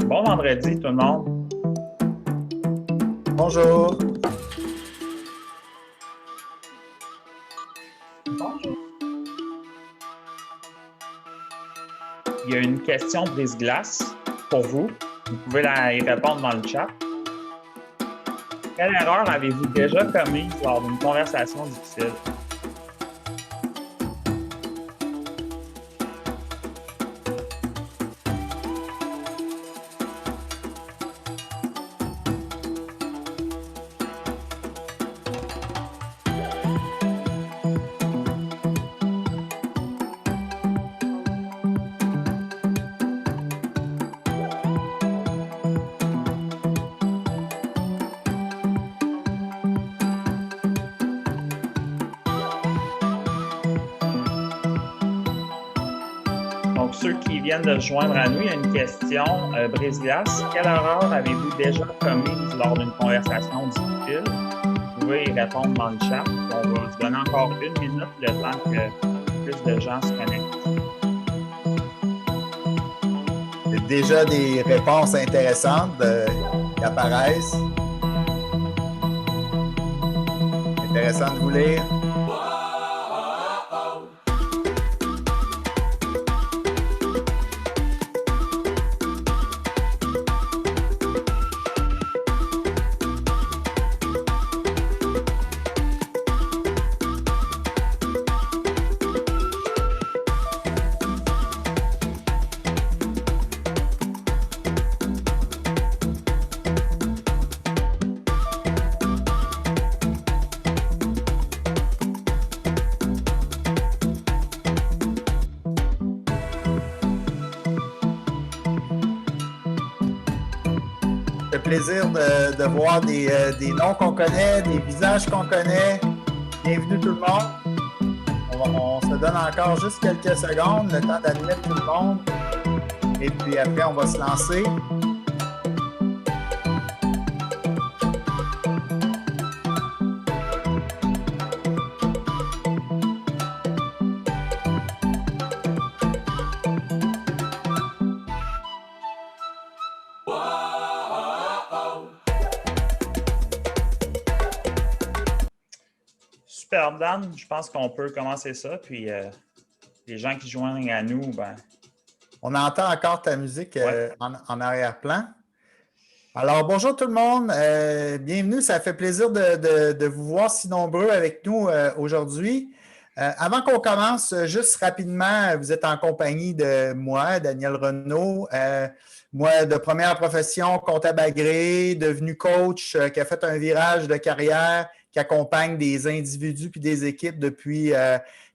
Bon vendredi, tout le monde. Bonjour. Bonjour. Il y a une question brise-glace pour vous. Vous pouvez y répondre dans le chat. Quelle erreur avez-vous déjà commise lors d'une conversation difficile? Donc, ceux qui viennent de se joindre à nous, il y a une question brise-glace. Quelle erreur avez-vous déjà commise lors d'une conversation difficile? Vous pouvez y répondre dans le chat. On va se donner encore une minute le temps que plus de gens se connectent. Il y a déjà des réponses intéressantes qui apparaissent. Intéressant de vous lire. Ça fait plaisir de voir des noms qu'on connaît, des visages qu'on connaît. Bienvenue tout le monde. On se donne encore juste quelques secondes, le temps d'admettre tout le monde. Et puis après, on va se lancer. Super, Dan. Je pense qu'on peut commencer ça. Puis les gens qui joignent à nous, ben. On entend encore ta musique en arrière-plan. Alors, bonjour tout le monde. Bienvenue. Ça fait plaisir de vous voir si nombreux avec nous aujourd'hui. Avant qu'on commence, juste rapidement, vous êtes en compagnie de moi, Daniel Renaud. Moi, de première profession, comptable agréé, devenu coach, qui a fait un virage de carrière, qui accompagne des individus puis des équipes depuis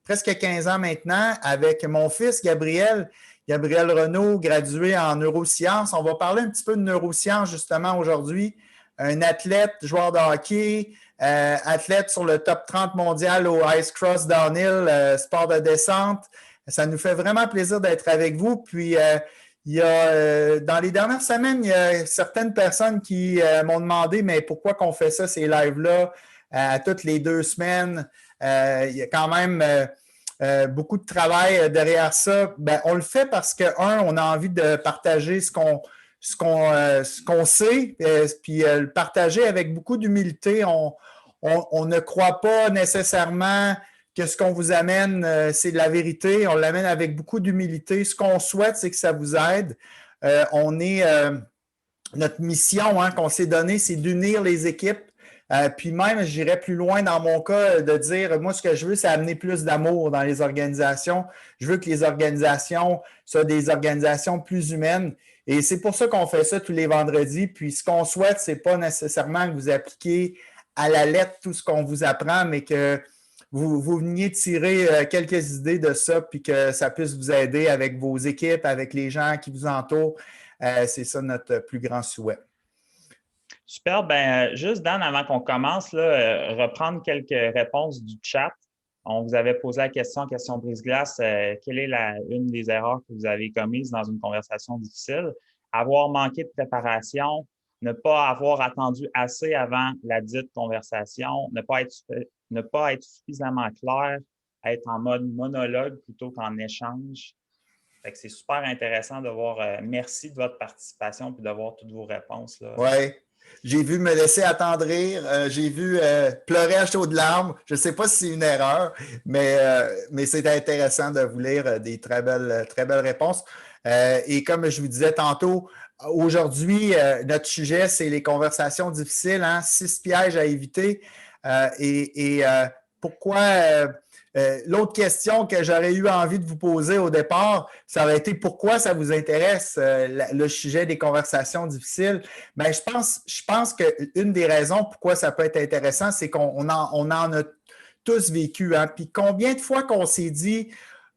presque 15 ans maintenant, avec mon fils Gabriel Renaud, gradué en neurosciences. On va parler un petit peu de neurosciences justement aujourd'hui. Un athlète, joueur de hockey, athlète sur le top 30 mondial au Ice Cross Downhill, sport de descente. Ça nous fait vraiment plaisir d'être avec vous. Puis, il y a, dans les dernières semaines, il y a certaines personnes qui m'ont demandé, mais pourquoi qu'on fait ça, ces lives-là, toutes les 2 semaines? Il y a quand même beaucoup de travail derrière ça. Ben, on le fait parce que, on a envie de partager ce qu'on sait, puis le partager avec beaucoup d'humilité. On ne croit pas nécessairement que ce qu'on vous amène, c'est de la vérité. On l'amène avec beaucoup d'humilité. Ce qu'on souhaite, c'est que ça vous aide. Notre mission qu'on s'est donnée, c'est d'unir les équipes. Puis même, j'irais plus loin dans mon cas de dire, moi, ce que je veux, c'est amener plus d'amour dans les organisations. Je veux que les organisations soient des organisations plus humaines. Et c'est pour ça qu'on fait ça tous les vendredis. Puis ce qu'on souhaite, c'est pas nécessairement que vous appliquiez à la lettre tout ce qu'on vous apprend, mais que vous veniez tirer quelques idées de ça, puis que ça puisse vous aider avec vos équipes, avec les gens qui vous entourent. C'est ça notre plus grand souhait. Super. Ben, juste, Dan, avant qu'on commence, là, reprendre quelques réponses du chat. On vous avait posé la question brise-glace, quelle est une des erreurs que vous avez commises dans une conversation difficile? Avoir manqué de préparation, ne pas avoir attendu assez avant la dite conversation, ne pas être suffisamment clair, être en mode monologue plutôt qu'en échange. Fait que c'est super intéressant de voir. Merci de votre participation et de voir toutes vos réponses, là. Oui. J'ai vu me laisser attendrir, j'ai vu pleurer à chaudes larmes. Je ne sais pas si c'est une erreur, mais c'est intéressant de vous lire des très belles réponses. Et comme je vous disais tantôt, aujourd'hui, notre sujet, c'est les conversations difficiles, hein, 6 pièges à éviter. Pourquoi l'autre question que j'aurais eu envie de vous poser au départ, ça aurait été pourquoi ça vous intéresse, le sujet des conversations difficiles? Bien, je pense qu'une des raisons pourquoi ça peut être intéressant, c'est qu'on en a tous vécu. Hein? Puis combien de fois qu'on s'est dit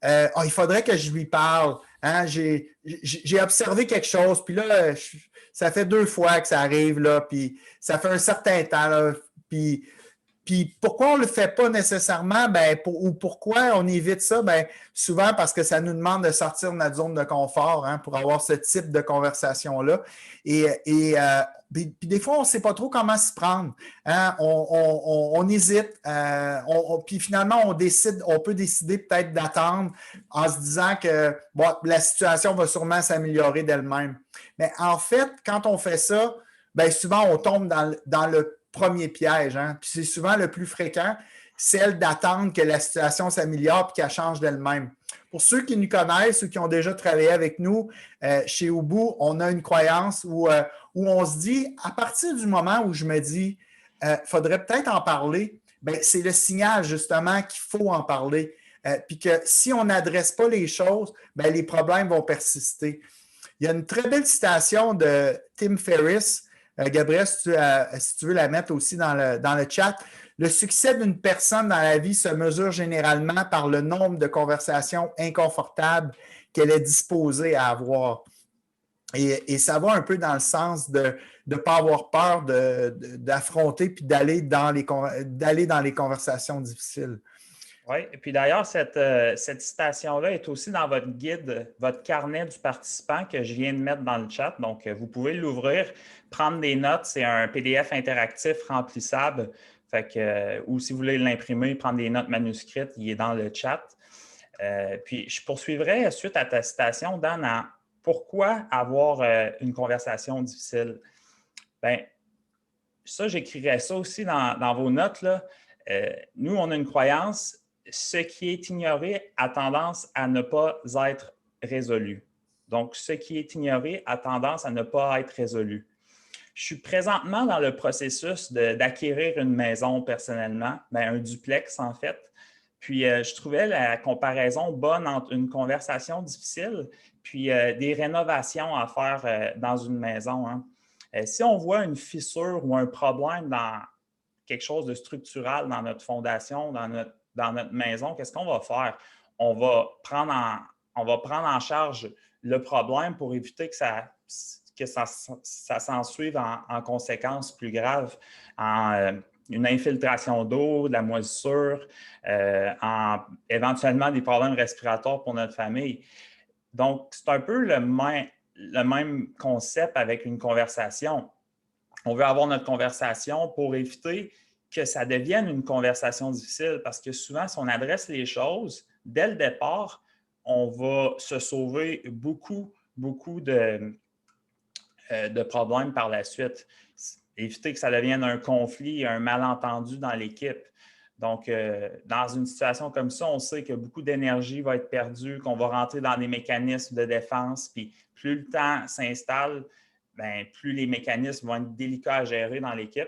oh, il faudrait que je lui parle. Hein? J'ai observé quelque chose, puis là, ça fait 2 fois que ça arrive, là, puis ça fait un certain temps, là, puis pourquoi on ne le fait pas nécessairement, ou pourquoi on évite ça? Ben, souvent parce que ça nous demande de sortir de notre zone de confort, hein, pour avoir ce type de conversation-là. Puis des fois, on ne sait pas trop comment s'y prendre. Hein? On hésite. Puis finalement, on peut décider peut-être d'attendre en se disant que bon, la situation va sûrement s'améliorer d'elle-même. Mais en fait, quand on fait ça, bien souvent, on tombe dans le premier piège, hein? Puis c'est souvent le plus fréquent, celle d'attendre que la situation s'améliore et qu'elle change d'elle-même. Pour ceux qui nous connaissent ou qui ont déjà travaillé avec nous, chez Ubu, on a une croyance où on se dit, à partir du moment où je me dis, faudrait peut-être en parler, bien, c'est le signal justement qu'il faut en parler. Puis que si on n'adresse pas les choses, bien, les problèmes vont persister. Il y a une très belle citation de Tim Ferriss. Gabriel, si tu veux la mettre aussi dans le chat. Le succès d'une personne dans la vie se mesure généralement par le nombre de conversations inconfortables qu'elle est disposée à avoir. Et ça va un peu dans le sens de ne pas avoir peur d'affronter puis d'aller dans les conversations difficiles. Oui, et puis d'ailleurs, cette citation-là est aussi dans votre guide, votre carnet du participant que je viens de mettre dans le chat. Donc, vous pouvez l'ouvrir, prendre des notes. C'est un PDF interactif remplissable. Fait que, ou si vous voulez l'imprimer, prendre des notes manuscrites, il est dans le chat. Puis, je poursuivrai suite à ta citation, Dan, en pourquoi avoir une conversation difficile? Bien, ça, j'écrirais ça aussi dans vos notes, là. Nous, on a une croyance. Ce qui est ignoré a tendance à ne pas être résolu. Donc, ce qui est ignoré a tendance à ne pas être résolu. Je suis présentement dans le processus d'acquérir une maison personnellement, un duplex en fait. Puis, je trouvais la comparaison bonne entre une conversation difficile puis des rénovations à faire dans une maison. Hein. Si on voit une fissure ou un problème dans quelque chose de structural dans notre fondation, dans notre maison, qu'est-ce qu'on va faire? On va prendre en charge le problème pour éviter que ça s'ensuive en conséquences plus graves, en une infiltration d'eau, de la moisissure, éventuellement des problèmes respiratoires pour notre famille. Donc, c'est un peu le même concept avec une conversation. On veut avoir notre conversation pour éviter que ça devienne une conversation difficile parce que souvent, si on adresse les choses dès le départ, on va se sauver beaucoup de problèmes par la suite. Éviter que ça devienne un conflit, un malentendu dans l'équipe. Donc, dans une situation comme ça, on sait que beaucoup d'énergie va être perdue, qu'on va rentrer dans des mécanismes de défense, puis plus le temps s'installe, plus les mécanismes vont être délicats à gérer dans l'équipe.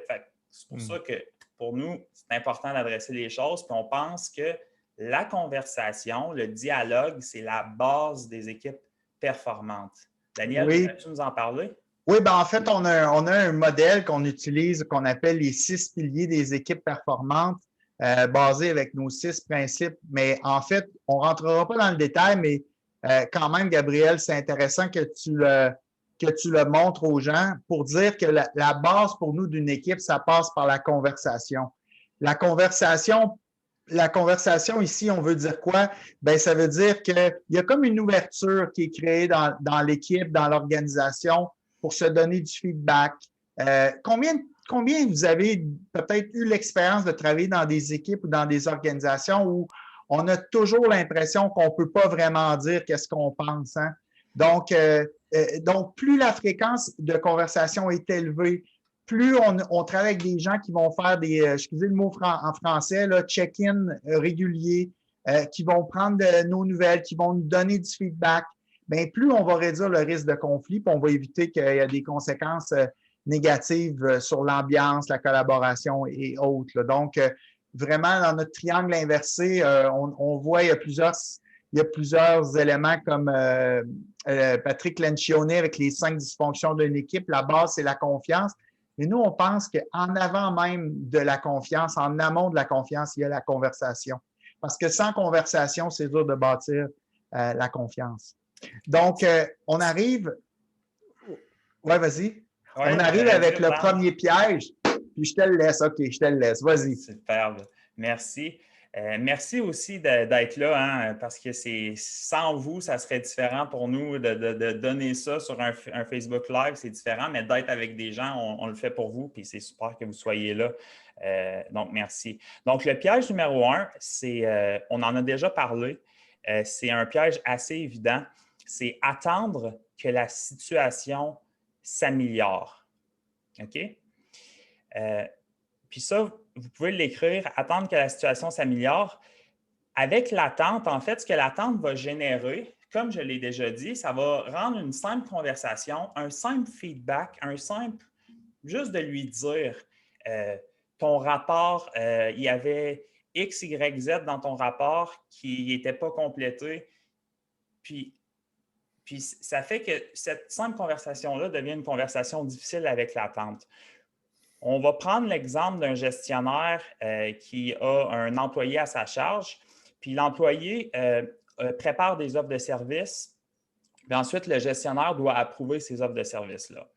C'est pour ça que pour nous, c'est important d'adresser les choses. Puis on pense que la conversation, le dialogue, c'est la base des équipes performantes. Daniel, oui. Peux-tu nous en parler? Oui, en fait, on a un modèle qu'on utilise, qu'on appelle les 6 piliers des équipes performantes, basé avec nos 6 principes. Mais en fait, on ne rentrera pas dans le détail, mais quand même, Gabriel, c'est intéressant que tu le montres aux gens pour dire que la base pour nous d'une équipe, ça passe par la conversation. La conversation ici, on veut dire quoi? Ça veut dire qu'il y a comme une ouverture qui est créée dans l'équipe, dans l'organisation pour se donner du feedback. Combien vous avez peut-être eu l'expérience de travailler dans des équipes ou dans des organisations où on a toujours l'impression qu'on ne peut pas vraiment dire qu'est-ce qu'on pense. Hein? Donc, plus la fréquence de conversation est élevée, plus on travaille avec des gens qui vont faire des, excusez le mot en français, check-in réguliers, qui vont prendre nos nouvelles, qui vont nous donner du feedback, bien, plus on va réduire le risque de conflit, puis on va éviter qu'il y ait des conséquences négatives sur l'ambiance, la collaboration et autres. Là. Donc, vraiment, dans notre triangle inversé, on voit il y a plusieurs éléments comme Patrick Lencioni avec les 5 dysfonctions d'une équipe. La base, c'est la confiance. Et nous, on pense qu'en avant même de la confiance, en amont de la confiance, il y a la conversation. Parce que sans conversation, c'est dur de bâtir la confiance. Donc, on arrive... Ouais, vas-y. Ouais, on arrive avec le premier piège, puis je te le laisse. OK, je te le laisse. Vas-y. Superbe. Merci. Merci aussi d'être là, hein, parce que sans vous, ça serait différent pour nous de donner ça sur un Facebook Live, c'est différent, mais d'être avec des gens, on le fait pour vous, puis c'est super que vous soyez là. Donc, merci. Donc, le piège numéro 1, on en a déjà parlé, c'est un piège assez évident, c'est attendre que la situation s'améliore. OK? Puis ça, vous pouvez l'écrire, attendre que la situation s'améliore. Avec l'attente, en fait, ce que l'attente va générer, comme je l'ai déjà dit, ça va rendre une simple conversation, un simple feedback, juste de lui dire ton rapport, il y avait X, Y, Z dans ton rapport qui n'était pas complété. Puis ça fait que cette simple conversation-là devient une conversation difficile avec l'attente. On va prendre l'exemple d'un gestionnaire qui a un employé à sa charge, puis l'employé prépare des offres de services, puis ensuite le gestionnaire doit approuver ces offres de services-là.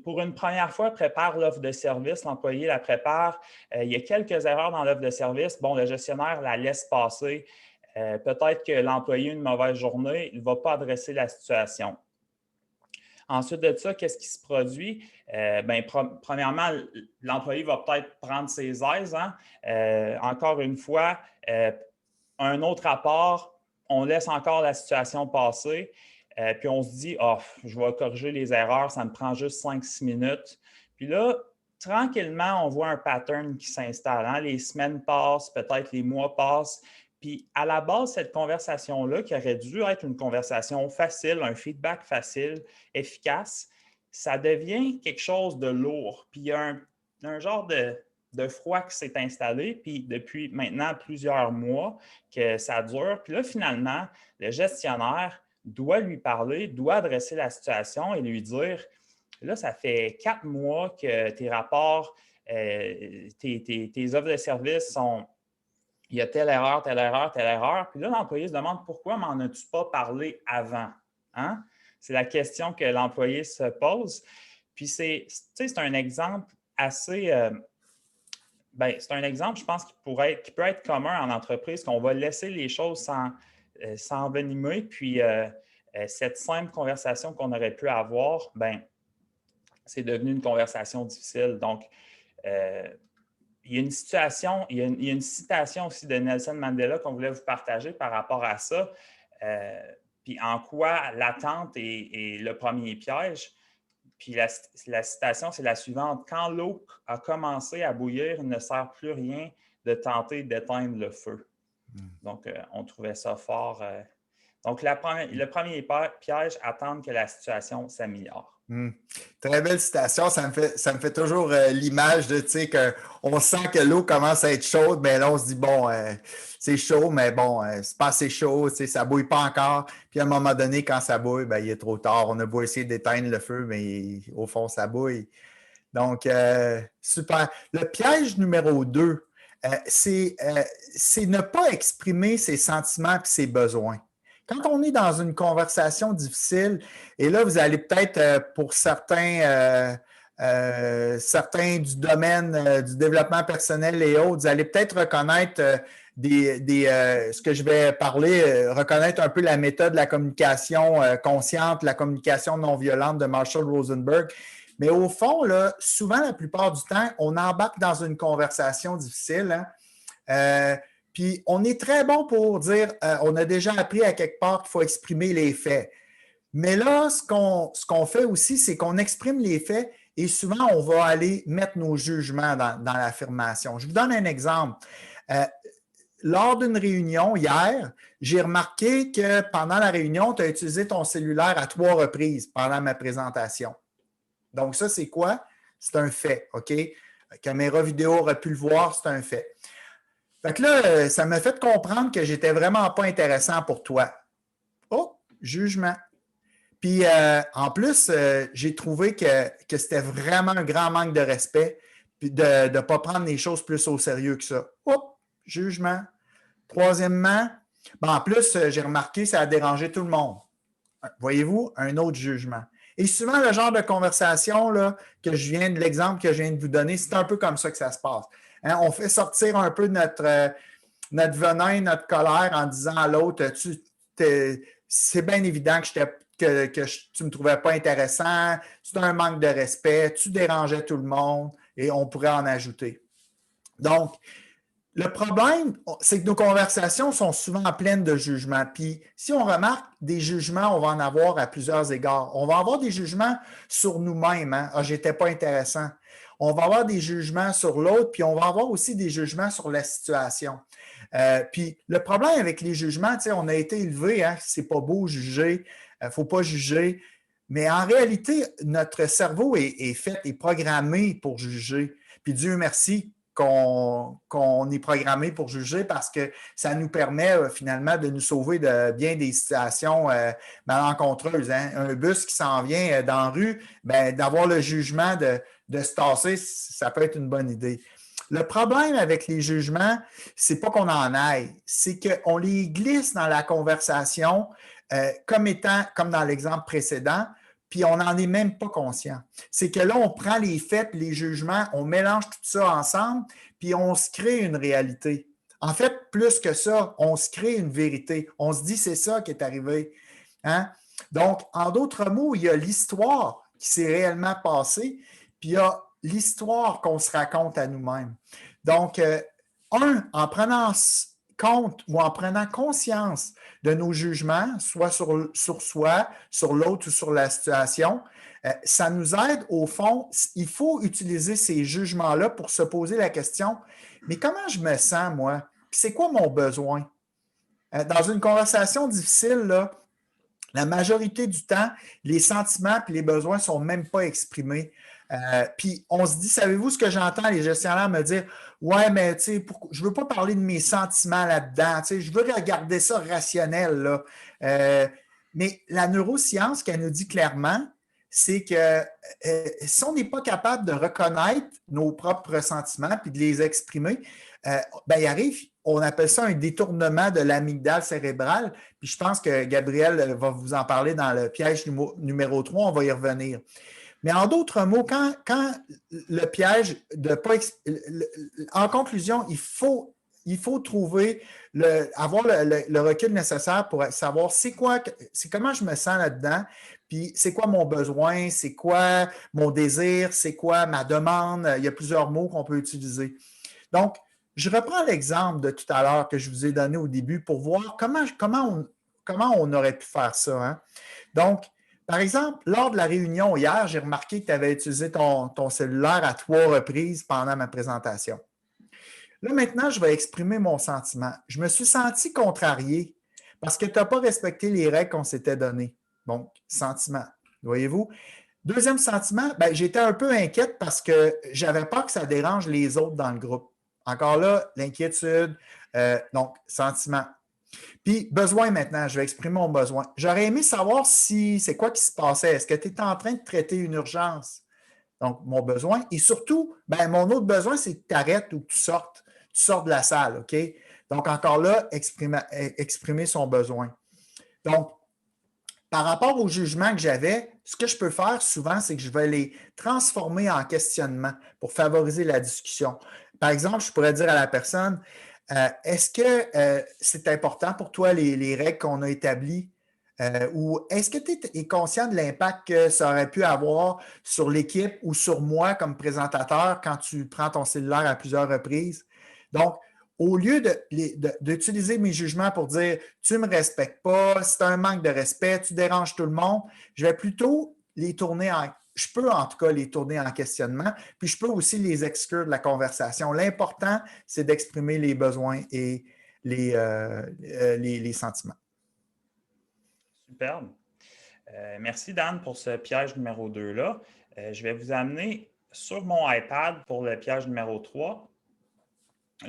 Pour une première fois, prépare l'offre de service, l'employé la prépare. Il y a quelques erreurs dans l'offre de service. Bon, le gestionnaire la laisse passer. Peut-être que l'employé a une mauvaise journée, il ne va pas adresser la situation. Ensuite de ça, qu'est-ce qui se produit? Premièrement, l'employé va peut-être prendre ses aises. Hein? Encore une fois, un autre rapport, on laisse encore la situation passer, puis on se dit, je vais corriger les erreurs, ça me prend juste 5-6 minutes. Puis là, tranquillement, on voit un pattern qui s'installe. Hein? Les semaines passent, peut-être les mois passent. Puis à la base, cette conversation-là, qui aurait dû être une conversation facile, un feedback facile, efficace, ça devient quelque chose de lourd. Puis il y a un genre de froid qui s'est installé, puis depuis maintenant plusieurs mois que ça dure. Puis là, finalement, le gestionnaire doit lui parler, doit adresser la situation et lui dire, là, ça fait 4 mois que tes rapports, tes offres de services sont... Il y a telle erreur, telle erreur, telle erreur. Puis là, l'employé se demande pourquoi m'en as-tu pas parlé avant? Hein? C'est la question que l'employé se pose. Puis c'est un exemple assez... c'est un exemple, je pense, qui peut être commun en entreprise, qu'on va laisser les choses s'envenimer. Puis cette simple conversation qu'on aurait pu avoir, c'est devenu une conversation difficile. Donc, il y a une citation aussi de Nelson Mandela qu'on voulait vous partager par rapport à ça. Puis en quoi l'attente est le premier piège. Puis la citation, c'est la suivante. Quand l'eau a commencé à bouillir, il ne sert plus rien de tenter d'éteindre le feu. Donc, on trouvait ça fort. Donc, le premier piège, attendre que la situation s'améliore. Très belle citation. Ça me fait toujours l'image de, tu sais, qu'on sent que l'eau commence à être chaude, mais là, on se dit, bon, c'est chaud, mais bon, c'est pas assez chaud, tu sais, ça bouille pas encore. Puis à un moment donné, quand ça bouille, il est trop tard. On a beau essayer d'éteindre le feu, mais au fond, ça bouille. Donc, super. Le piège numéro 2, c'est ne pas exprimer ses sentiments et ses besoins. Quand on est dans une conversation difficile, et là, vous allez peut-être, pour certains du domaine du développement personnel et autres, vous allez peut-être reconnaître ce que je vais parler, reconnaître un peu la méthode de la communication consciente, la communication non violente de Marshall Rosenberg. Mais au fond, là, souvent, la plupart du temps, on embarque dans une conversation difficile, hein? Puis, on est très bon pour dire, on a déjà appris à quelque part qu'il faut exprimer les faits. Mais là, ce qu'on fait aussi, c'est qu'on exprime les faits et souvent, on va aller mettre nos jugements dans l'affirmation. Je vous donne un exemple. Lors d'une réunion hier, j'ai remarqué que pendant la réunion, tu as utilisé ton cellulaire à 3 reprises pendant ma présentation. Donc, ça, c'est quoi? C'est un fait, OK? La caméra vidéo aurait pu le voir, c'est un fait. Fait que là, ça m'a fait comprendre que j'étais vraiment pas intéressant pour toi. Oh, jugement. Puis, en plus, j'ai trouvé que c'était vraiment un grand manque de respect, puis de ne pas prendre les choses plus au sérieux que ça. Oh, jugement. Troisièmement, en plus, j'ai remarqué que ça a dérangé tout le monde. Voyez-vous, un autre jugement. Et souvent, le genre de conversation là, l'exemple que je viens de vous donner, c'est un peu comme ça que ça se passe. Hein, on fait sortir un peu notre venin, notre colère en disant à l'autre, c'est bien évident que tu ne me trouvais pas intéressant, c'est un manque de respect, tu dérangeais tout le monde et on pourrait en ajouter. Donc, le problème, c'est que nos conversations sont souvent pleines de jugements. Puis, si on remarque des jugements, on va en avoir à plusieurs égards. On va avoir des jugements sur nous-mêmes. Hein? Ah, j'étais pas intéressant. On va avoir des jugements sur l'autre, puis on va avoir aussi des jugements sur la situation. Puis, le problème avec les jugements, on a été élevé, hein? C'est pas beau juger, faut pas juger. Mais en réalité, notre cerveau est programmé pour juger. Puis Dieu merci qu'on est programmé pour juger parce que ça nous permet finalement de nous sauver de bien des situations malencontreuses. Hein? Un bus qui s'en vient dans la rue, d'avoir le jugement de se tasser, ça peut être une bonne idée. Le problème avec les jugements, c'est pas qu'on en aille, c'est qu'on les glisse dans la conversation comme dans l'exemple précédent, puis on n'en est même pas conscient. C'est que là, on prend les faits, les jugements, on mélange tout ça ensemble, puis on se crée une réalité. En fait, plus que ça, on se crée une vérité. On se dit, c'est ça qui est arrivé. Hein? Donc, en d'autres mots, il y a l'histoire qui s'est réellement passée, puis il y a l'histoire qu'on se raconte à nous-mêmes. Donc, en prenant compte ou en prenant conscience de nos jugements, soit sur soi, sur l'autre ou sur la situation, ça nous aide au fond. Il faut utiliser ces jugements-là pour se poser la question, mais comment je me sens, moi? Puis c'est quoi mon besoin? Dans une conversation difficile, là, la majorité du temps, les sentiments et les besoins ne sont même pas exprimés. Puis on se dit, savez-vous ce que j'entends les gestionnaires me dire? Ouais, mais tu sais, je ne veux pas parler de mes sentiments là-dedans. Tu sais, je veux regarder ça rationnel. Là. Mais la neuroscience, qu'elle nous dit clairement, c'est que si on n'est pas capable de reconnaître nos propres sentiments puis de les exprimer, il arrive, on appelle ça un détournement de l'amygdale cérébrale. Puis je pense que Gabriel va vous en parler dans le piège numéro 3, on va y revenir. Mais en d'autres mots, quand le piège de pas... En conclusion, il faut trouver, avoir le recul nécessaire pour savoir c'est comment je me sens là-dedans, puis c'est quoi mon besoin, c'est quoi mon désir, c'est quoi ma demande. Il y a plusieurs mots qu'on peut utiliser. Donc, je reprends l'exemple de tout à l'heure que je vous ai donné au début pour voir comment on aurait pu faire ça. Hein? Donc, par exemple, lors de la réunion hier, j'ai remarqué que tu avais utilisé ton cellulaire à 3 reprises pendant ma présentation. Là, maintenant, je vais exprimer mon sentiment. Je me suis senti contrarié parce que tu n'as pas respecté les règles qu'on s'était données. Donc, sentiment, voyez-vous. Deuxième sentiment, j'étais un peu inquiète parce que je n'avais peur que ça dérange les autres dans le groupe. Encore là, l'inquiétude, donc sentiment. Puis, besoin maintenant, je vais exprimer mon besoin. J'aurais aimé savoir c'est quoi qui se passait. Est-ce que tu étais en train de traiter une urgence? Donc, mon besoin. Et surtout, mon autre besoin, c'est que tu arrêtes ou que tu sortes. Tu sors de la salle, OK? Donc, encore là, exprimer son besoin. Donc, par rapport au jugement que j'avais, ce que je peux faire souvent, c'est que je vais les transformer en questionnement pour favoriser la discussion. Par exemple, je pourrais dire à la personne, est-ce que c'est important pour toi les règles qu'on a établies ou est-ce que tu es conscient de l'impact que ça aurait pu avoir sur l'équipe ou sur moi comme présentateur quand tu prends ton cellulaire à plusieurs reprises? Donc, au lieu d'utiliser mes jugements pour dire « tu ne me respectes pas, c'est un manque de respect, tu déranges tout le monde », je vais plutôt les tourner je peux en tout cas les tourner en questionnement, puis je peux aussi les exclure de la conversation. L'important, c'est d'exprimer les besoins et les sentiments. Superbe. Merci, Dan, pour ce piège numéro 2-là. Je vais vous amener sur mon iPad pour le piège numéro 3.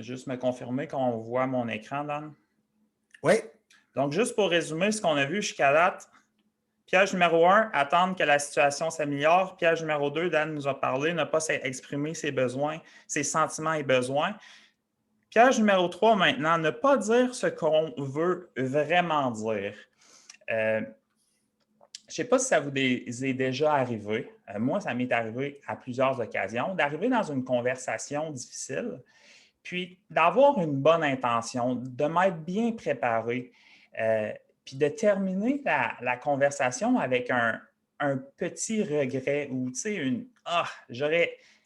Juste me confirmer qu'on voit mon écran, Dan. Oui. Donc, juste pour résumer ce qu'on a vu jusqu'à date, piège numéro 1, attendre que la situation s'améliore. Piège numéro 2, Dan nous a parlé, ne pas exprimer ses besoins, ses sentiments et besoins. Piège numéro 3 maintenant, ne pas dire ce qu'on veut vraiment dire. Je ne sais pas si ça vous est déjà arrivé. Moi, ça m'est arrivé à plusieurs occasions, d'arriver dans une conversation difficile, puis d'avoir une bonne intention, de m'être bien préparé, puis de terminer la conversation avec un petit regret ou, tu sais, il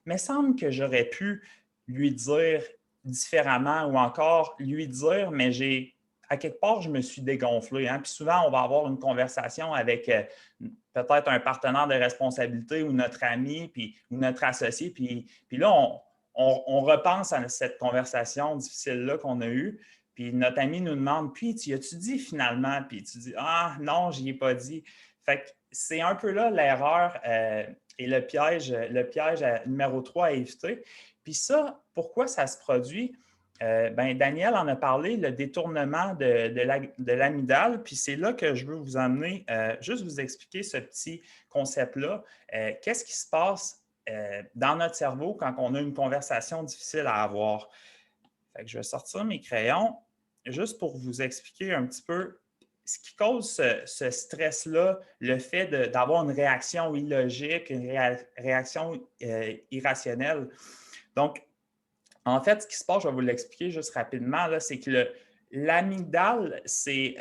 me semble que j'aurais pu lui dire différemment ou encore lui dire, mais à quelque part, je me suis dégonflé. Hein? Puis souvent, on va avoir une conversation avec peut-être un partenaire de responsabilité ou notre ami ou notre associé. Puis là, on repense à cette conversation difficile-là qu'on a eue. Puis notre ami nous demande, puis tu as-tu dit finalement? Puis tu dis, ah non, je n'y ai pas dit. Fait que c'est un peu là l'erreur et le piège numéro 3 à éviter. Puis ça, pourquoi ça se produit? Daniel en a parlé, le détournement de l'amygdale, puis c'est là que je veux vous amener, juste vous expliquer ce petit concept-là. Qu'est-ce qui se passe dans notre cerveau quand on a une conversation difficile à avoir? Fait que je vais sortir mes crayons juste pour vous expliquer un petit peu ce qui cause ce stress-là, le fait d'avoir une réaction illogique, une réaction irrationnelle. Donc, en fait, ce qui se passe, je vais vous l'expliquer juste rapidement, c'est que l'amygdale, c'est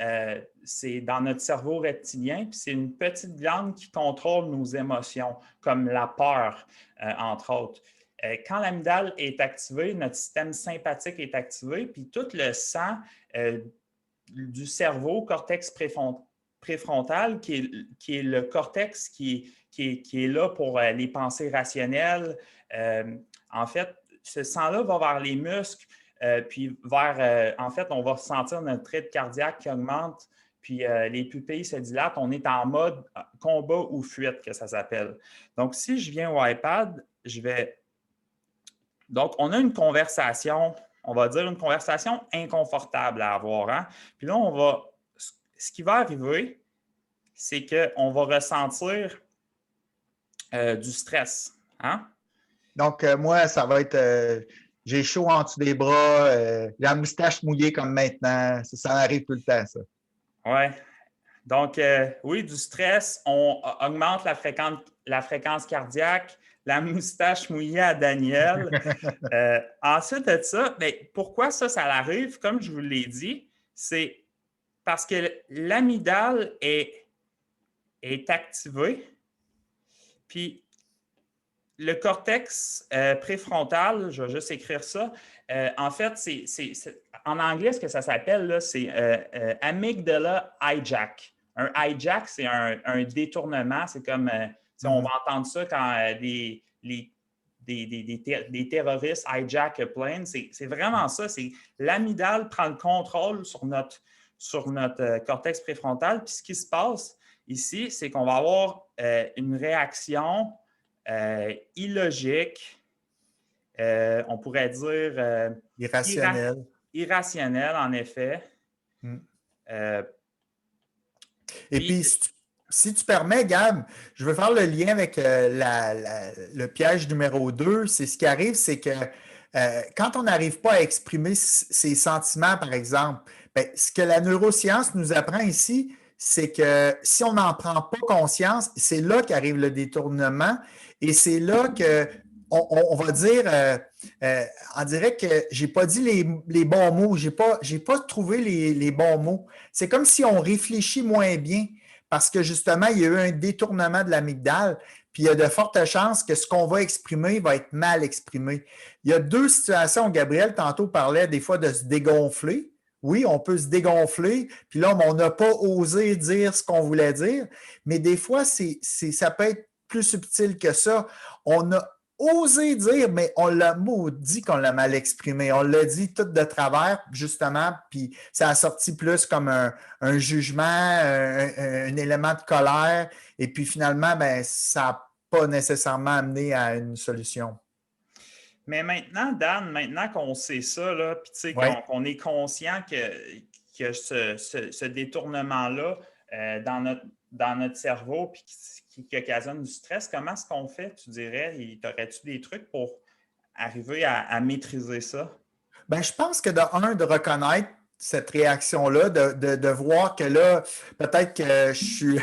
dans notre cerveau reptilien, puis c'est une petite glande qui contrôle nos émotions, comme la peur, entre autres. Quand l'amygdale est activée, notre système sympathique est activé, puis tout le sang du cerveau, cortex préfrontal, qui est le cortex qui est là pour les pensées rationnelles. En fait, ce sang-là va vers les muscles, puis en fait, on va sentir notre rythme cardiaque qui augmente, puis les pupilles se dilatent. On est en mode combat ou fuite, que ça s'appelle. Donc, si je viens au iPad, Donc, on a une conversation, on va dire une conversation inconfortable à avoir. Hein? Puis là, ce qui va arriver, c'est qu'on va ressentir du stress. Hein? Donc, moi, ça va être j'ai chaud en dessous des bras, la moustache mouillée comme maintenant. Ça arrive tout le temps, ça. Oui. Donc, oui, du stress, on augmente la fréquence cardiaque, la moustache mouillée à Daniel. Ensuite de ça, pourquoi ça arrive? Comme je vous l'ai dit, c'est parce que l'amygdale est activé, puis le cortex préfrontal, je vais juste écrire ça, en fait, en anglais, ce que ça s'appelle, c'est amygdala hijack. Un hijack, c'est un détournement. C'est comme, on va entendre ça quand des terroristes hijack a plane. C'est vraiment ça. L'amygdale prend le contrôle sur notre cortex préfrontal. Puis ce qui se passe ici, c'est qu'on va avoir une réaction illogique, on pourrait dire irrationnelle, en effet. Et puis, si tu permets, Gab, je veux faire le lien avec le piège numéro 2. C'est ce qui arrive, c'est que quand on n'arrive pas à exprimer ses sentiments, par exemple, ce que la neuroscience nous apprend ici, c'est que si on n'en prend pas conscience, c'est là qu'arrive le détournement et c'est là qu'on va dire, on dirait que je n'ai pas dit les bons mots, je n'ai pas trouvé les bons mots. C'est comme si on réfléchit moins bien parce que justement, il y a eu un détournement de l'amygdale. puis il y a de fortes chances que ce qu'on va exprimer va être mal exprimé. Il y a deux situations. Gabriel, tantôt, parlait des fois de se dégonfler. Oui, on peut se dégonfler, puis là, on n'a pas osé dire ce qu'on voulait dire, mais des fois, ça peut être plus subtil que ça. On a osé dire, mais on l'a maudit qu'on l'a mal exprimé. On l'a dit tout de travers, justement, puis ça a sorti plus comme un jugement, un élément de colère, et puis finalement, ben, ça n'a pas nécessairement amené à une solution. Mais maintenant, Dan, maintenant qu'on sait ça, là, puis tu sais, Ouais. qu'on est conscient que ce détournement-là dans notre cerveau, puis qui occasionne du stress, comment est-ce qu'on fait, tu dirais? Aurais-tu des trucs pour arriver à maîtriser ça? Ben, je pense que de reconnaître cette réaction-là, de voir que là, peut-être que je suis.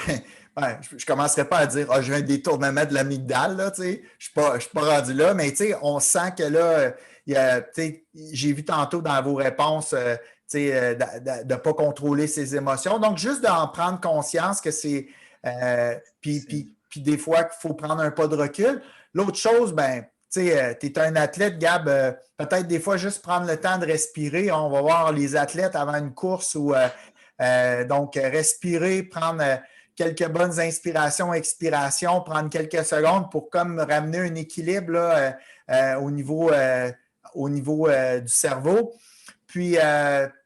Ouais, je ne commencerai pas à dire j'ai un détournement de l'amygdale, là, tu sais. Je ne suis pas rendu là, mais tu sais, on sent que là, j'ai vu tantôt dans vos réponses de ne pas contrôler ses émotions. Donc, juste d'en prendre conscience que c'est. Puis des fois qu'il faut prendre un pas de recul. L'autre chose, ben, tu es un athlète, Gab, peut-être des fois juste prendre le temps de respirer. On va voir les athlètes avant une course ou donc respirer, prendre quelques bonnes inspirations, expirations, prendre quelques secondes pour comme ramener un équilibre là, au niveau du cerveau. Puis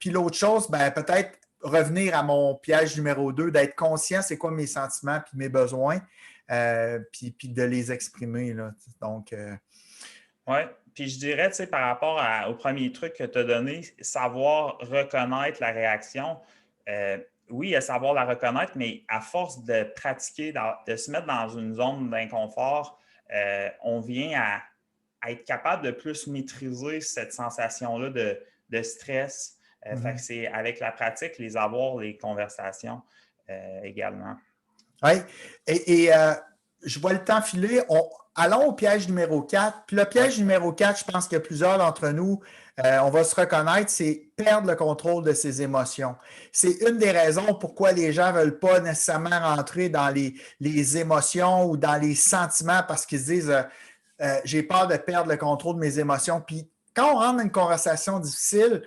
l'autre chose, ben, peut-être revenir à mon piège numéro 2, d'être conscient c'est quoi mes sentiments puis mes besoins, puis de les exprimer. Là. Donc, oui, puis je dirais, tu sais, par rapport au premier truc que tu as donné, savoir reconnaître la réaction. Oui, à savoir la reconnaître, mais à force de pratiquer, de se mettre dans une zone d'inconfort, on vient à être capable de plus maîtriser cette sensation-là de stress. Fait que c'est avec la pratique, les avoirs, les conversations également. Oui, et je vois le temps filer. Allons au piège numéro 4. Puis le piège numéro 4, je pense que plusieurs d'entre nous, on va se reconnaître, c'est perdre le contrôle de ses émotions. C'est une des raisons pourquoi les gens ne veulent pas nécessairement rentrer dans les émotions ou dans les sentiments parce qu'ils se disent j'ai peur de perdre le contrôle de mes émotions. Puis quand on rentre dans une conversation difficile,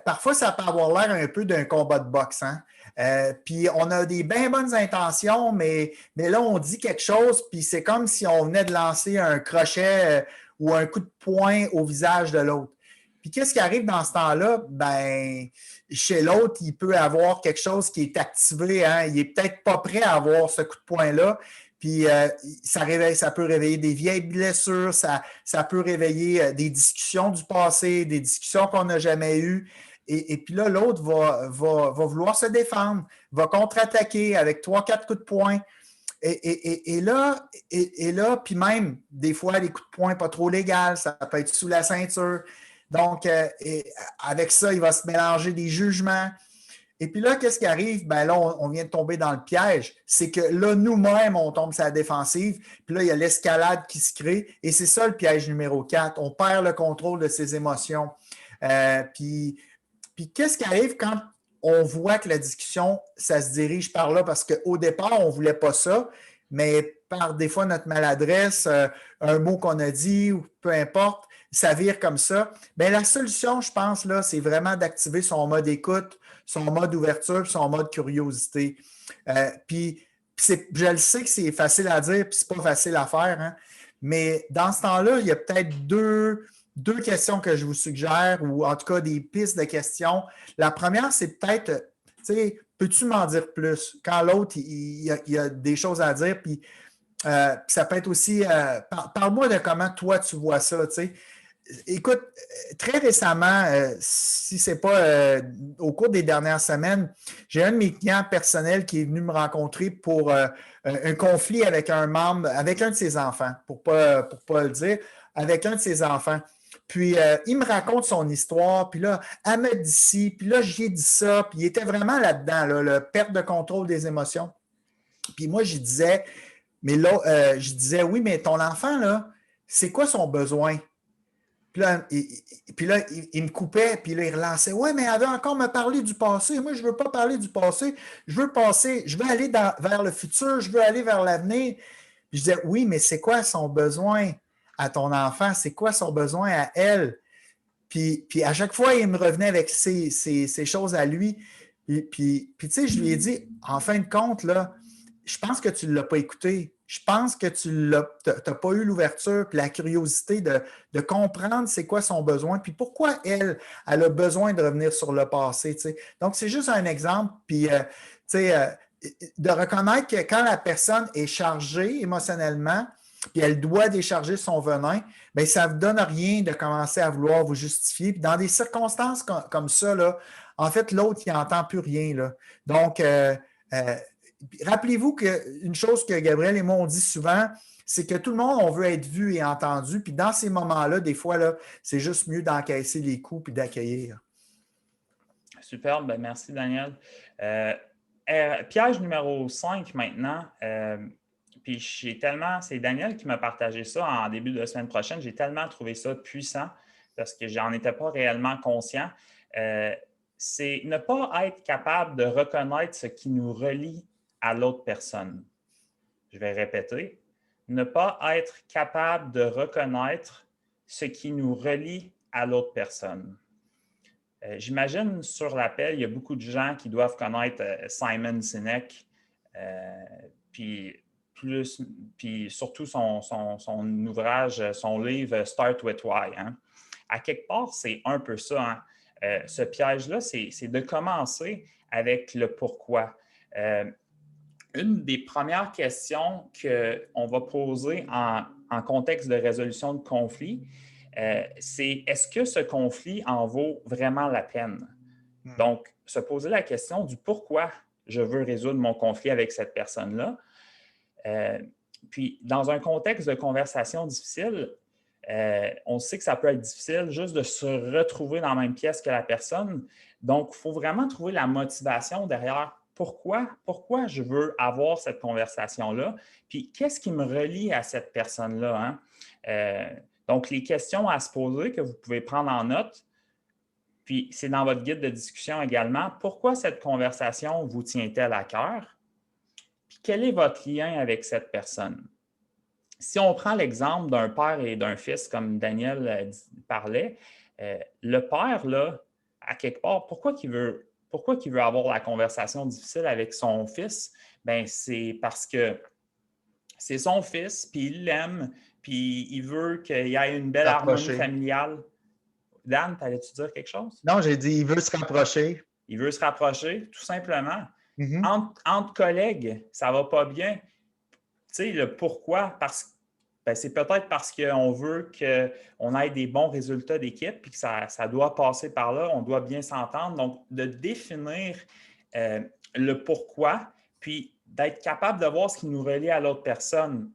parfois ça peut avoir l'air un peu d'un combat de boxe, hein? Puis on a des bien bonnes intentions, mais là, on dit quelque chose, puis c'est comme si on venait de lancer un crochet ou un coup de poing au visage de l'autre. Puis qu'est-ce qui arrive dans ce temps-là? Ben, chez l'autre, il peut avoir quelque chose qui est activé, hein? Il n'est peut-être pas prêt à avoir ce coup de poing-là. Puis ça peut réveiller des vieilles blessures, ça peut réveiller des discussions du passé, des discussions qu'on n'a jamais eues. Et puis là, l'autre va vouloir se défendre, va contre-attaquer avec 3-4 coups de poing. Et là, puis même, des fois, les coups de poing pas trop légaux, ça peut être sous la ceinture. Donc, avec ça, il va se mélanger des jugements. Et puis là, qu'est-ce qui arrive? Ben là, on vient de tomber dans le piège. C'est que là, nous-mêmes, on tombe sur la défensive. Puis là, il y a l'escalade qui se crée. Et c'est ça le piège numéro 4. On perd le contrôle de ses émotions. Puis qu'est-ce qui arrive quand on voit que la discussion, ça se dirige par là? Parce qu'au départ, on ne voulait pas ça, mais par des fois notre maladresse, un mot qu'on a dit ou peu importe, ça vire comme ça. Bien, la solution, je pense, là, c'est vraiment d'activer son mode écoute, son mode ouverture, son mode curiosité. Puis je le sais que c'est facile à dire, puis c'est pas facile à faire, hein? Mais dans ce temps-là, il y a peut-être deux questions que je vous suggère, ou en tout cas des pistes de questions. La première, c'est peut-être, tu sais, peux-tu m'en dire plus? Quand l'autre, il y a des choses à dire, puis ça peut être aussi, parle-moi de comment toi tu vois ça, tu sais. Écoute, très récemment, si ce n'est pas au cours des dernières semaines, j'ai un de mes clients personnels qui est venu me rencontrer pour un conflit avec un membre, avec un de ses enfants, pour pas le dire, avec un de ses enfants. Puis, il me raconte son histoire, puis là, elle me dit ci, puis là, j'y ai dit ça, puis il était vraiment là-dedans, là, le perte de contrôle des émotions. Puis moi, je disais, oui, mais ton enfant, là, c'est quoi son besoin? Puis là, il me coupait, puis là, il relançait. Ouais, mais elle veut encore me parler du passé. Moi, je ne veux pas parler du passé. Je veux aller vers le futur, je veux aller vers l'avenir. Puis je disais, oui, mais c'est quoi son besoin à ton enfant? C'est quoi son besoin à elle? Puis à chaque fois, il me revenait avec ces choses à lui. Puis tu sais, je lui ai dit, en fin de compte, là, je pense que tu ne l'as pas écouté. Je pense que tu n'as pas eu l'ouverture puis la curiosité de comprendre c'est quoi son besoin, puis pourquoi elle a besoin de revenir sur le passé. Tu sais. Donc, c'est juste un exemple. Puis, tu sais, de reconnaître que quand la personne est chargée émotionnellement, puis elle doit décharger son venin, bien, ça ne vous donne rien de commencer à vouloir vous justifier. Puis dans des circonstances comme ça, là, en fait, l'autre, il n'entend plus rien. Là. Donc, rappelez-vous qu'une chose que Gabriel et moi, on dit souvent, c'est que tout le monde, on veut être vu et entendu. Puis dans ces moments-là, des fois, là, c'est juste mieux d'encaisser les coups puis d'accueillir. Superbe, ben merci Daniel. Piège numéro 5 maintenant. Puis c'est Daniel qui m'a partagé ça en début de semaine prochaine. J'ai tellement trouvé ça puissant parce que j'en étais pas réellement conscient. C'est ne pas être capable de reconnaître ce qui nous relie à l'autre personne. Je vais répéter. Ne pas être capable de reconnaître ce qui nous relie à l'autre personne. J'imagine sur l'appel, il y a beaucoup de gens qui doivent connaître Simon Sinek, puis surtout son ouvrage, son livre Start with Why. Hein. À quelque part, c'est un peu ça. Hein. Ce piège-là, c'est de commencer avec le pourquoi. Une des premières questions qu'on va poser en contexte de résolution de conflit, c'est est-ce que ce conflit en vaut vraiment la peine? Donc, se poser la question du pourquoi je veux résoudre mon conflit avec cette personne-là. Puis, dans un contexte de conversation difficile, on sait que ça peut être difficile juste de se retrouver dans la même pièce que la personne. Donc, il faut vraiment trouver la motivation derrière pourquoi je veux avoir cette conversation-là, puis qu'est-ce qui me relie à cette personne-là. Hein? Donc, les questions à se poser que vous pouvez prendre en note, puis c'est dans votre guide de discussion également, pourquoi cette conversation vous tient-elle à cœur? Puis quel est votre lien avec cette personne? Si on prend l'exemple d'un père et d'un fils, comme Daniel parlait, le père, là, à quelque part, pourquoi il veut avoir la conversation difficile avec son fils? Bien, c'est parce que c'est son fils, puis il l'aime, puis il veut qu'il y ait une belle harmonie familiale. Dan, t'allais-tu dire quelque chose? Non, j'ai dit, il veut se rapprocher. Il veut se rapprocher, tout simplement. Entre collègues, ça ne va pas bien. Tu sais, le pourquoi, c'est peut-être parce qu'on veut qu'on ait des bons résultats d'équipe, puis que ça doit passer par là, on doit bien s'entendre. Donc, de définir le pourquoi, puis d'être capable de voir ce qui nous relie à l'autre personne.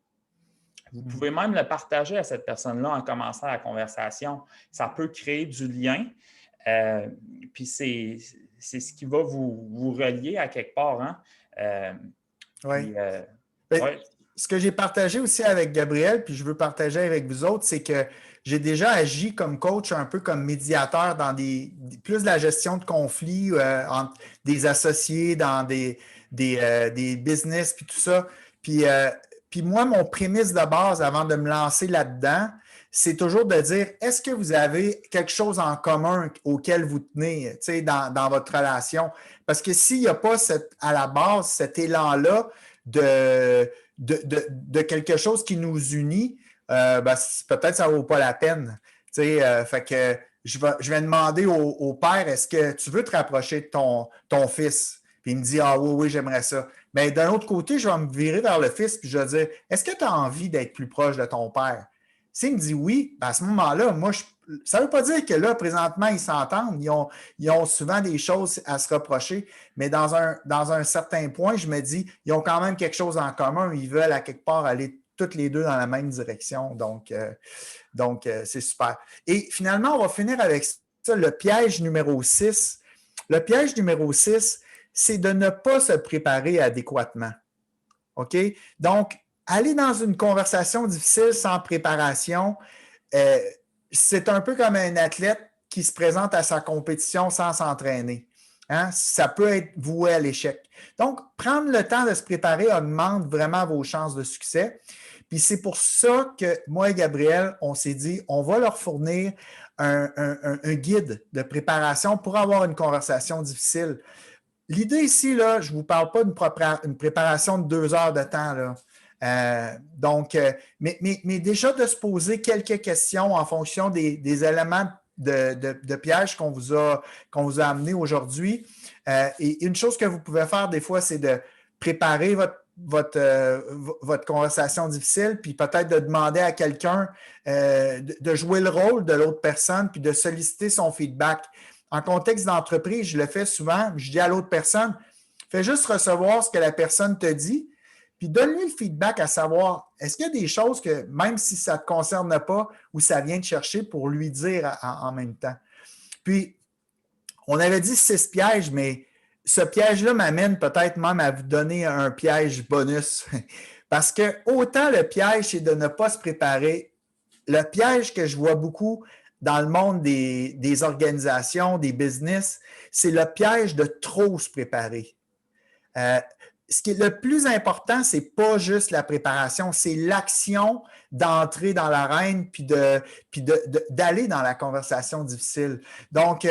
Vous pouvez même le partager à cette personne-là en commençant la conversation. Ça peut créer du lien, puis c'est ce qui va vous relier à quelque part. Hein? Oui. Ce que j'ai partagé aussi avec Gabriel, puis je veux partager avec vous autres, c'est que j'ai déjà agi comme coach, un peu comme médiateur dans plus de la gestion de conflits entre des associés, dans des business, puis tout ça. Puis moi, mon prémisse de base avant de me lancer là-dedans, c'est toujours de dire, est-ce que vous avez quelque chose en commun auquel vous tenez dans votre relation? Parce que s'il n'y a pas à la base cet élan-là de quelque chose qui nous unit, peut-être ça ne vaut pas la peine. Fait que je vais demander au père, est-ce que tu veux te rapprocher de ton fils? Puis il me dit, ah oui, j'aimerais ça. Mais d'un autre côté, je vais me virer vers le fils puis je vais dire, est-ce que tu as envie d'être plus proche de ton père? S'il me dit oui, à ce moment-là, ça ne veut pas dire que là, présentement, ils s'entendent. Ils ont souvent des choses à se reprocher, mais dans un certain point, je me dis, ils ont quand même quelque chose en commun. Ils veulent à quelque part aller toutes les deux dans la même direction. Donc, c'est super. Et finalement, on va finir avec ça, le piège numéro 6. Le piège numéro 6, c'est de ne pas se préparer adéquatement. OK? Donc, aller dans une conversation difficile sans préparation, c'est un peu comme un athlète qui se présente à sa compétition sans s'entraîner. Hein? Ça peut être voué à l'échec. Donc, prendre le temps de se préparer augmente vraiment vos chances de succès. Puis c'est pour ça que moi et Gabriel, on s'est dit, on va leur fournir un guide de préparation pour avoir une conversation difficile. L'idée ici, là, je ne vous parle pas d'une préparation de 2 heures de temps, là. Mais déjà de se poser quelques questions en fonction des éléments de piège qu'on vous a amenés aujourd'hui. Et une chose que vous pouvez faire des fois, c'est de préparer votre conversation difficile, puis peut-être de demander à quelqu'un de jouer le rôle de l'autre personne, puis de solliciter son feedback. En contexte d'entreprise, je le fais souvent, je dis à l'autre personne, fais juste recevoir ce que la personne te dit, puis donne-lui le feedback à savoir, est-ce qu'il y a des choses que, même si ça ne te concerne pas, ou ça vient te chercher pour lui dire en même temps. Puis, on avait dit 6 pièges, mais ce piège-là m'amène peut-être même à vous donner un piège bonus. Parce que autant le piège, c'est de ne pas se préparer. Le piège que je vois beaucoup dans le monde des organisations, des business, c'est le piège de trop se préparer. Ce qui est le plus important, ce n'est pas juste la préparation, c'est l'action d'entrer dans l'arène puis d'aller dans la conversation difficile. Donc,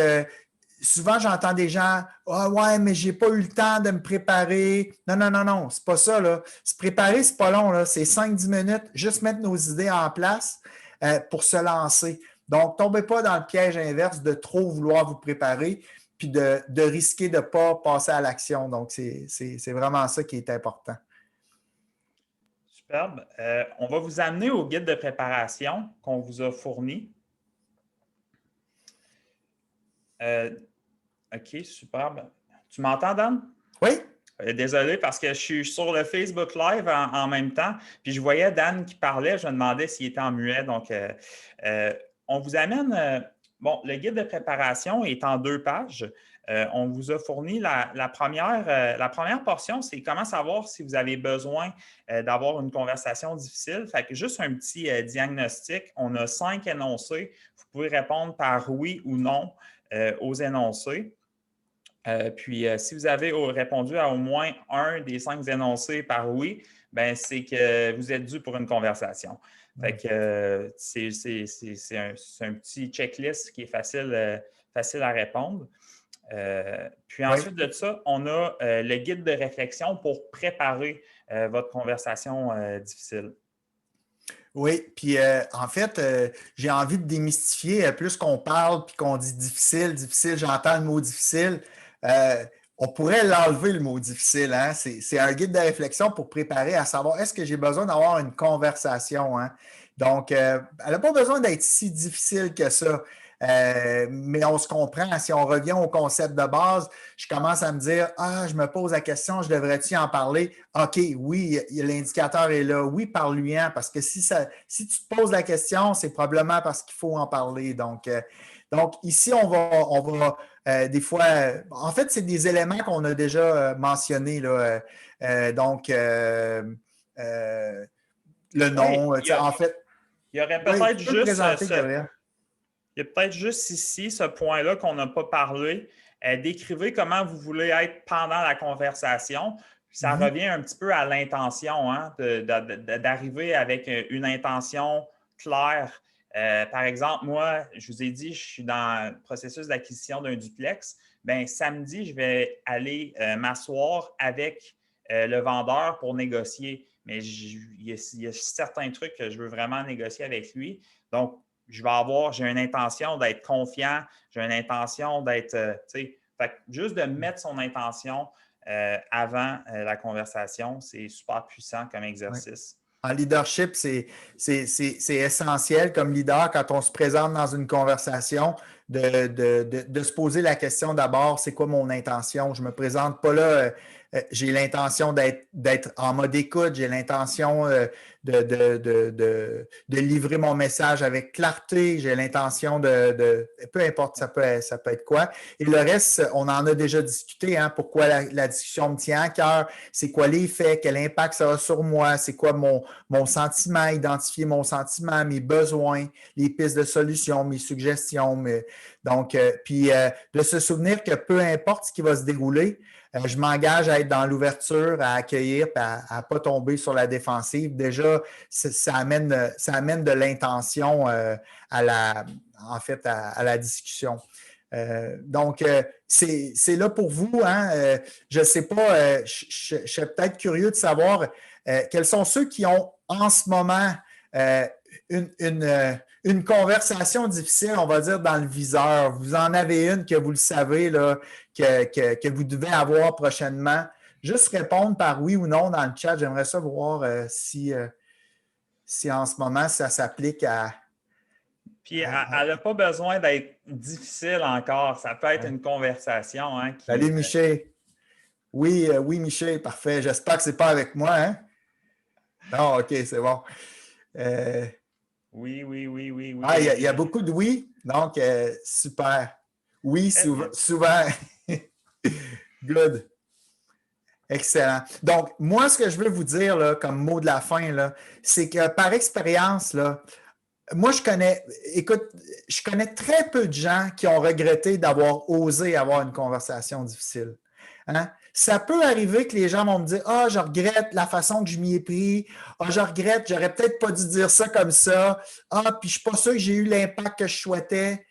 souvent, j'entends des gens « Ah ouais, mais j'ai pas eu le temps de me préparer. » Non, c'est pas ça, là. Se préparer, c'est pas long, là. C'est 5-10 minutes, juste mettre nos idées en place pour se lancer. Donc, tombez pas dans le piège inverse de trop vouloir vous préparer puis de risquer de ne pas passer à l'action. Donc, c'est vraiment ça qui est important. Superbe. On va vous amener au guide de préparation qu'on vous a fourni. OK, superbe. Tu m'entends, Dan? Oui. Désolé parce que je suis sur le Facebook Live en même temps, puis je voyais Dan qui parlait, je me demandais s'il était en muet. Donc, on vous amène, bon, le guide de préparation est en 2 pages. On vous a fourni la première portion, c'est comment savoir si vous avez besoin d'avoir une conversation difficile. Fait que juste un petit diagnostic. On a 5 énoncés. Vous pouvez répondre par oui ou non aux énoncés. Puis, si vous avez répondu à au moins un des 5 énoncés par oui, bien, c'est que vous êtes dû pour une conversation. Fait que c'est un petit checklist qui est facile à répondre. Puis ensuite de ça, on a le guide de réflexion pour préparer votre conversation difficile. Oui, puis en fait, j'ai envie de démystifier, plus qu'on parle puis qu'on dit difficile, j'entends le mot difficile. On pourrait l'enlever, le mot difficile. Hein? C'est un guide de réflexion pour préparer à savoir est-ce que j'ai besoin d'avoir une conversation. Hein? Donc, elle n'a pas besoin d'être si difficile que ça. Mais on se comprend. Si on revient au concept de base, je commence à me dire ah, je me pose la question, je devrais-tu en parler? OK, oui, l'indicateur est là. Oui, parle-lui-en, parce que si tu te poses la question, c'est probablement parce qu'il faut en parler. Donc ici, on va des fois, en fait, c'est des éléments qu'on a déjà mentionnés. Là, le nom, oui, en fait. Il y aurait peut-être juste. Gabriel. Il y a peut-être juste ici ce point-là qu'on n'a pas parlé. Décrivez comment vous voulez être pendant la conversation. Ça revient un petit peu à l'intention, hein, d'arriver avec une intention claire. Par exemple, moi, je vous ai dit, je suis dans le processus d'acquisition d'un duplex. Bien, samedi, je vais aller m'asseoir avec le vendeur pour négocier. Mais il y a certains trucs que je veux vraiment négocier avec lui. Donc, j'ai une intention d'être confiant, j'ai une intention d'être, juste de mettre son intention avant la conversation, c'est super puissant comme exercice. Oui. En leadership, c'est essentiel comme leader quand on se présente dans une conversation de se poser la question d'abord, c'est quoi mon intention? Je ne me présente pas là, j'ai l'intention d'être en mode écoute, j'ai l'intention de livrer mon message avec clarté, j'ai l'intention peu importe, ça peut être quoi. Et le reste, on en a déjà discuté, hein, pourquoi la discussion me tient à cœur, c'est quoi les faits, quel impact ça a sur moi, c'est quoi mon sentiment, identifier mon sentiment, mes besoins, les pistes de solutions, mes suggestions. Donc, puis de se souvenir que peu importe ce qui va se dérouler, Je m'engage à être dans l'ouverture, à accueillir, puis à ne pas tomber sur la défensive. Déjà, ça amène de l'intention en fait, à la discussion. Donc, c'est là pour vous. Hein? Je ne sais pas, je serais peut-être curieux de savoir quels sont ceux qui ont en ce moment une conversation difficile, on va dire, dans le viseur. Vous en avez une que vous le savez, là, que vous devez avoir prochainement. Juste répondre par oui ou non dans le chat. J'aimerais ça voir si en ce moment, ça s'applique à... Puis, elle n'a pas besoin d'être difficile encore. Ça peut être une conversation. Hein, Salut, Michel. Oui, oui, Michel, parfait. J'espère que ce n'est pas avec moi. Hein? Non, OK, c'est bon. Oui. Ah, il y a beaucoup de oui, donc super. Oui, souvent. Good. Excellent. Donc, moi, ce que je veux vous dire là, comme mot de la fin, là, c'est que par expérience, là, moi, je connais très peu de gens qui ont regretté d'avoir osé avoir une conversation difficile. Hein? Ça peut arriver que les gens vont me dire « Ah, je regrette la façon que je m'y ai pris. Ah, je regrette, j'aurais peut-être pas dû dire ça comme ça. Ah, puis je suis pas sûr que j'ai eu l'impact que je souhaitais. »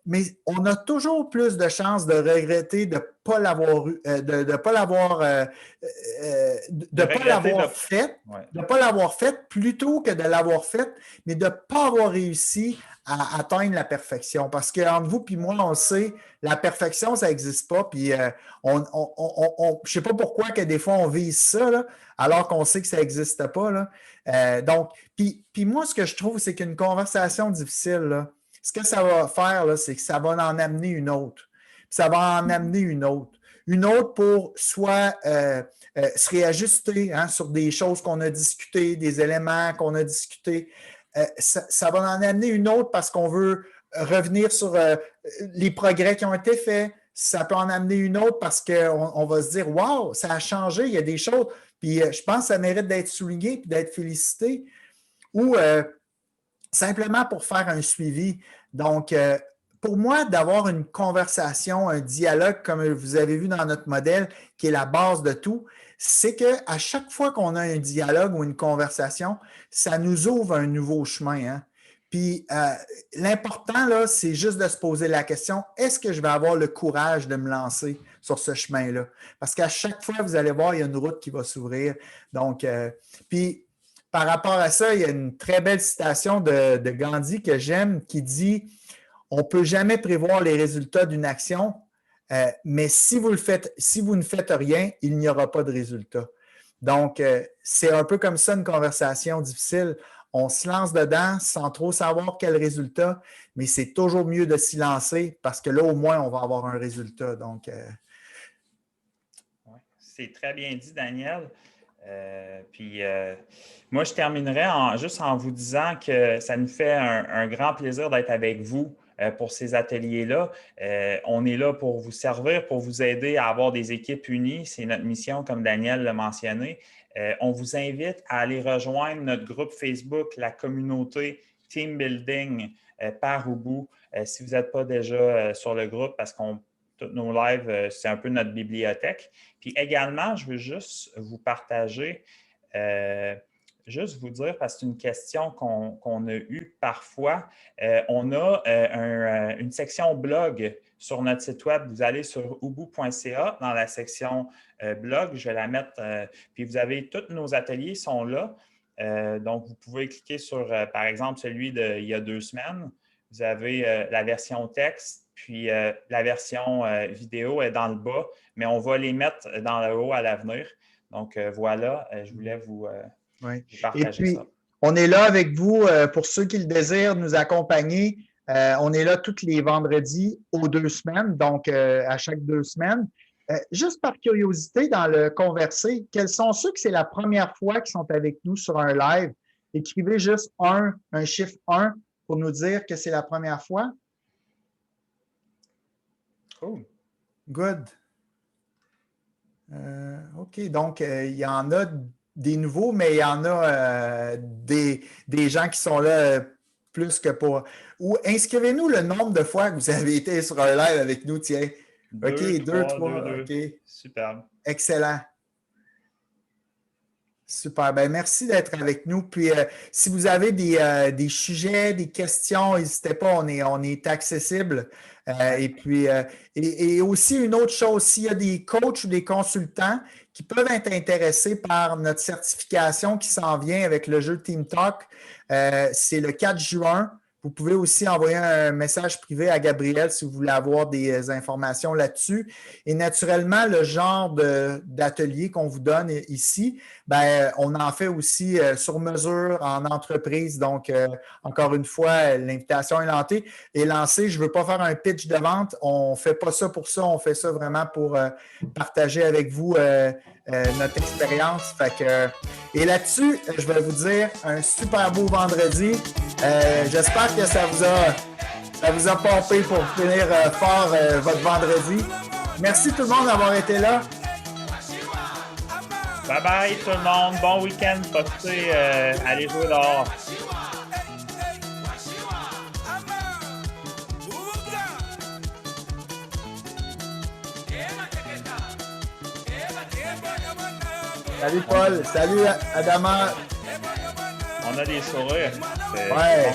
Mais on a toujours plus de chances de regretter de ne pas l'avoir fait, de pas l'avoir fait plutôt que de l'avoir fait, mais de ne pas avoir réussi à atteindre la perfection. Parce qu'entre vous et moi, on le sait, la perfection, ça n'existe pas. Puis je ne sais pas pourquoi que des fois on vise ça, là, alors qu'on sait que ça n'existe pas. Là. Donc, puis moi, ce que je trouve, c'est qu'une conversation difficile, là, ce que ça va faire, c'est que ça va en amener une autre. Puis ça va en amener une autre. Une autre pour soit se réajuster hein, sur des choses qu'on a discutées, des éléments qu'on a discutés. Ça va en amener une autre parce qu'on veut revenir sur les progrès qui ont été faits. Ça peut en amener une autre parce qu'on va se dire « Wow, ça a changé, il y a des choses. » Puis je pense que ça mérite d'être souligné et d'être félicité. Ou simplement pour faire un suivi. Donc, pour moi, d'avoir une conversation, un dialogue, comme vous avez vu dans notre modèle, qui est la base de tout, c'est qu'à chaque fois qu'on a un dialogue ou une conversation, ça nous ouvre un nouveau chemin. Hein? Puis, l'important, là, c'est juste de se poser la question, est-ce que je vais avoir le courage de me lancer sur ce chemin-là? Parce qu'à chaque fois, vous allez voir, il y a une route qui va s'ouvrir. Donc, puis, par rapport à ça, il y a une très belle citation de Gandhi que j'aime qui dit « On ne peut jamais prévoir les résultats d'une action, mais si vous ne faites rien, il n'y aura pas de résultat. » Donc, c'est un peu comme ça une conversation difficile. On se lance dedans sans trop savoir quel résultat, mais c'est toujours mieux de s'y lancer parce que là, au moins, on va avoir un résultat. Donc, ouais, c'est très bien dit, Daniel. Moi, je terminerai juste en vous disant que ça nous fait un grand plaisir d'être avec vous pour ces ateliers-là. On est là pour vous servir, pour vous aider à avoir des équipes unies. C'est notre mission, comme Daniel l'a mentionné. On vous invite à aller rejoindre notre groupe Facebook, la communauté Team Building par Ubu, si vous n'êtes pas déjà sur le groupe, parce qu'on tous nos lives, c'est un peu notre bibliothèque. Puis également, je veux juste vous partager, juste vous dire, parce que c'est une question qu'on a eue parfois, on a une section blog sur notre site web. Vous allez sur ubu.ca dans la section blog, je vais la mettre, puis vous avez tous nos ateliers sont là. Donc, vous pouvez cliquer sur, par exemple, celui d'il y a 2 semaines. Vous avez la version texte. Puis la version vidéo est dans le bas, mais on va les mettre dans le haut à l'avenir. Donc voilà, je voulais vous partager ça. Et puis, on est là avec vous pour ceux qui le désirent nous accompagner. On est là tous les vendredis aux 2 semaines, donc à chaque 2 semaines. Juste par curiosité, dans le conversé, quels sont ceux que c'est la première fois qui sont avec nous sur un live? Écrivez juste un chiffre 1 pour nous dire que c'est la première fois. Cool. Good. OK, donc il y en a des nouveaux, mais il y en a des gens qui sont là plus que pour... Ou inscrivez-nous le nombre de fois que vous avez été sur un live avec nous, tiens. OK, 2, 3, 2. OK. Superbe. Excellent. Super. Ben, merci d'être avec nous. Puis, si vous avez des sujets, des questions, n'hésitez pas, on est accessible. Et puis, et aussi une autre chose, s'il y a des coachs ou des consultants qui peuvent être intéressés par notre certification qui s'en vient avec le jeu Team Talk, c'est le 4 juin. Vous pouvez aussi envoyer un message privé à Gabriel si vous voulez avoir des informations là-dessus. Et naturellement, le genre d'atelier qu'on vous donne ici, ben, on en fait aussi sur mesure en entreprise. Donc, encore une fois, l'invitation est lancée. Je ne veux pas faire un pitch de vente. On ne fait pas ça pour ça. On fait ça vraiment pour partager avec vous notre expérience. Et là-dessus, je vais vous dire un super beau vendredi. J'espère que ça vous a pompé pour finir fort votre vendredi. Merci tout le monde d'avoir été là. Bye bye tout le monde. Bon week-end. Profitez. Allez jouer dehors. Salut Paul. Salut Adama. On a des sourires. Ouais.